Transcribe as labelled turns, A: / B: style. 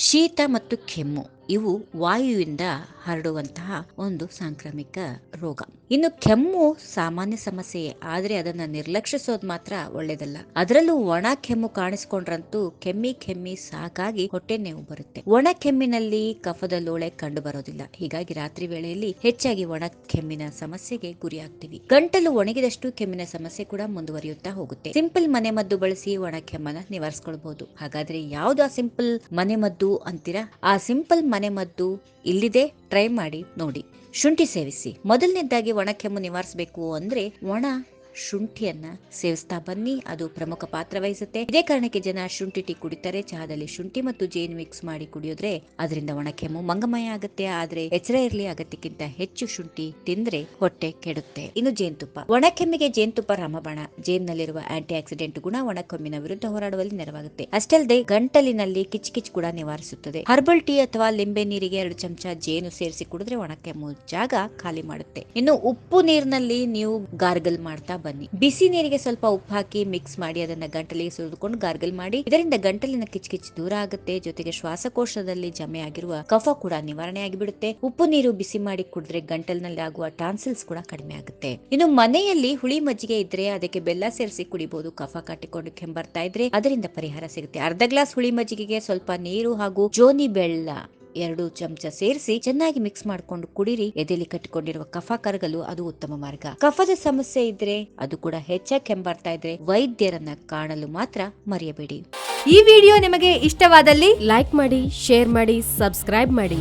A: ಶೀತ ಮತ್ತು ಕೆಮ್ಮು ಇವು ವಾಯುವಿಂದ ಹರಡುವಂತಹ ಒಂದು ಸಾಂಕ್ರಾಮಿಕ ರೋಗ. ಇನ್ನು ಕೆಮ್ಮು ಸಾಮಾನ್ಯ ಸಮಸ್ಯೆಯೇ, ಆದ್ರೆ ಅದನ್ನ ನಿರ್ಲಕ್ಷಿಸೋದು ಮಾತ್ರ ಒಳ್ಳೇದಲ್ಲ. ಅದರಲ್ಲೂ ಒಣ ಕೆಮ್ಮು ಕಾಣಿಸ್ಕೊಂಡ್ರಂತೂ ಕೆಮ್ಮಿ ಸಾಕಾಗಿ ಹೊಟ್ಟೆ ನೋವು ಬರುತ್ತೆ. ಒಣ ಕೆಮ್ಮಿನಲ್ಲಿ ಕಫದ ಲೋಳೆ ಕಂಡು ಬರೋದಿಲ್ಲ. ಹೀಗಾಗಿ ರಾತ್ರಿ ವೇಳೆಯಲ್ಲಿ ಹೆಚ್ಚಾಗಿ ಒಣ ಕೆಮ್ಮಿನ ಸಮಸ್ಯೆಗೆ ಗುರಿಯಾಗ್ತೀವಿ. ಗಂಟಲು ಒಣಗಿದಷ್ಟು ಕೆಮ್ಮಿನ ಸಮಸ್ಯೆ ಕೂಡ ಮುಂದುವರಿಯುತ್ತಾ ಹೋಗುತ್ತೆ. ಸಿಂಪಲ್ ಮನೆಮದ್ದು ಬಳಸಿ ಒಣ ಕೆಮ್ಮನ್ನ ನಿವಾರಿಸಿಕೊಳ್ಳಬಹುದು. ಹಾಗಾದ್ರೆ ಯಾವ್ದು ಆ ಸಿಂಪಲ್ ಮನೆಮದ್ದು ಅಂತೀರಾ? ಆ ಸಿಂಪಲ್ ಮನೆಮದ್ದು ಇಲ್ಲಿದೆ, ಟ್ರೈ ಮಾಡಿ ನೋಡಿ. ಶುಂಠಿ ಸೇವಿಸಿ. ಮೊದಲನೇದಾಗಿ ಒಣ ಕೆಮ್ಮು ನಿವಾರಿಸಬೇಕು ಅಂದ್ರೆ ಒಣ ಶುಂಠಿಯನ್ನ ಸೇವಿಸ್ತಾ ಬನ್ನಿ. ಅದು ಪ್ರಮುಖ ಪಾತ್ರ ವಹಿಸುತ್ತೆ. ಇದೇ ಕಾರಣಕ್ಕೆ ಜನ ಶುಂಠಿ ಟೀ ಕುಡಿತಾರೆ. ಚಹಾದಲ್ಲಿ ಶುಂಠಿ ಮತ್ತು ಜೇನು ಮಿಕ್ಸ್ ಮಾಡಿ ಕುಡಿಯೋದ್ರೆ ಅದರಿಂದ ಒಣ ಕೆಮ್ಮು ಮಂಗಮಯ ಆಗುತ್ತೆ. ಆದ್ರೆ ಎಚ್ಚರ ಇರಲಿ, ಅಗತ್ಯಕ್ಕಿಂತ ಹೆಚ್ಚು ಶುಂಠಿ ತಿಂದ್ರೆ ಹೊಟ್ಟೆ ಕೆಡುತ್ತೆ. ಇನ್ನು ಜೇನುತುಪ್ಪ. ಒಣ ಕೆಮ್ಮಿಗೆ ಜೇನುತುಪ್ಪ ರಾಮಬಾಣ. ಜೇನ್ನಲ್ಲಿರುವ ಆಂಟಿ ಆಕ್ಸಿಡೆಂಟ್ ಗುಣ ಒಣ ಕೆಮ್ಮಿನ ವಿರುದ್ಧ ಹೋರಾಡುವಲ್ಲಿ ನೆರವಾಗುತ್ತೆ. ಅಷ್ಟಲ್ಲದೆ ಗಂಟಲಿನಲ್ಲಿ ಕಿಚ್ ಕೂಡ ನಿವಾರಿಸುತ್ತದೆ. ಹರ್ಬಲ್ ಟೀ ಅಥವಾ ಲಿಂಬೆ ನೀರಿಗೆ 2 ಚಮಚ ಜೇನು ಸೇರಿಸಿ ಕುಡಿದ್ರೆ ಒಣ ಕೆಮ್ಮು ಜಾಗ ಖಾಲಿ ಮಾಡುತ್ತೆ. ಇನ್ನು ಉಪ್ಪು ನೀರಿನಲ್ಲಿ ನೀವು ಗಾರ್ಗಲ್ ಮಾಡ್ತಾ ಬನ್ನಿ. ಬಿಸಿ ನೀರಿಗೆ ಸ್ವಲ್ಪ ಉಪ್ಪು ಹಾಕಿ ಮಿಕ್ಸ್ ಮಾಡಿ ಅದನ್ನ ಗಂಟಲಿಗೆ ಸುರಿದುಕೊಂಡು ಗಾರ್ಗಲ್ ಮಾಡಿ. ಇದರಿಂದ ಗಂಟಲಿನ ಕಿಚ್ ದೂರ ಆಗುತ್ತೆ. ಜೊತೆಗೆ ಶ್ವಾಸಕೋಶದಲ್ಲಿ ಜಮೆ ಆಗಿರುವ ಕಫ ಕೂಡ ನಿವಾರಣೆ ಆಗಿಬಿಡುತ್ತೆ. ಉಪ್ಪು ನೀರು ಬಿಸಿ ಮಾಡಿ ಕುಡಿದ್ರೆ ಗಂಟಲಿನಲ್ಲಿ ಆಗುವ ಟಾನ್ಸಿಲ್ಸ್ ಕೂಡ ಕಡಿಮೆ ಆಗುತ್ತೆ. ಇನ್ನು ಮನೆಯಲ್ಲಿ ಹುಳಿ ಮಜ್ಜಿಗೆ ಇದ್ರೆ ಅದಕ್ಕೆ ಬೆಲ್ಲ ಸೇರಿಸಿ ಕುಡಿಬಹುದು. ಕಫ ಕಟ್ಟಿಕೊಂಡು ಕೆಂಬರ್ತಾ ಇದ್ರೆ ಅದರಿಂದ ಪರಿಹಾರ ಸಿಗುತ್ತೆ. ಅರ್ಧ ಗ್ಲಾಸ್ ಹುಳಿ ಮಜ್ಜಿಗೆಗೆ ಸ್ವಲ್ಪ ನೀರು ಹಾಗೂ ಜೋನಿ ಬೆಲ್ಲ 2 ಚಮಚ ಸೇರಿಸಿ ಚೆನ್ನಾಗಿ ಮಿಕ್ಸ್ ಮಾಡಿಕೊಂಡು ಕುಡಿರಿ. ಎದೆಯಲ್ಲಿ ಕಟ್ಟಿಕೊಂಡಿರುವ ಕಫ ಕರಗಲು ಅದು ಉತ್ತಮ ಮಾರ್ಗ. ಕಫದ ಸಮಸ್ಯೆ ಇದ್ರೆ, ಅದು ಕೂಡ ಹೆಚ್ಚಾಗಿ ಕೆಂಬರ್ತಾ ಇದ್ರೆ ವೈದ್ಯರನ್ನ ಕಾಣಲು ಮಾತ್ರ ಮರೆಯಬೇಡಿ.
B: ಈ ವಿಡಿಯೋ ನಿಮಗೆ ಇಷ್ಟವಾದಲ್ಲಿ ಲೈಕ್ ಮಾಡಿ, ಶೇರ್ ಮಾಡಿ, ಸಬ್ಸ್ಕ್ರೈಬ್ ಮಾಡಿ.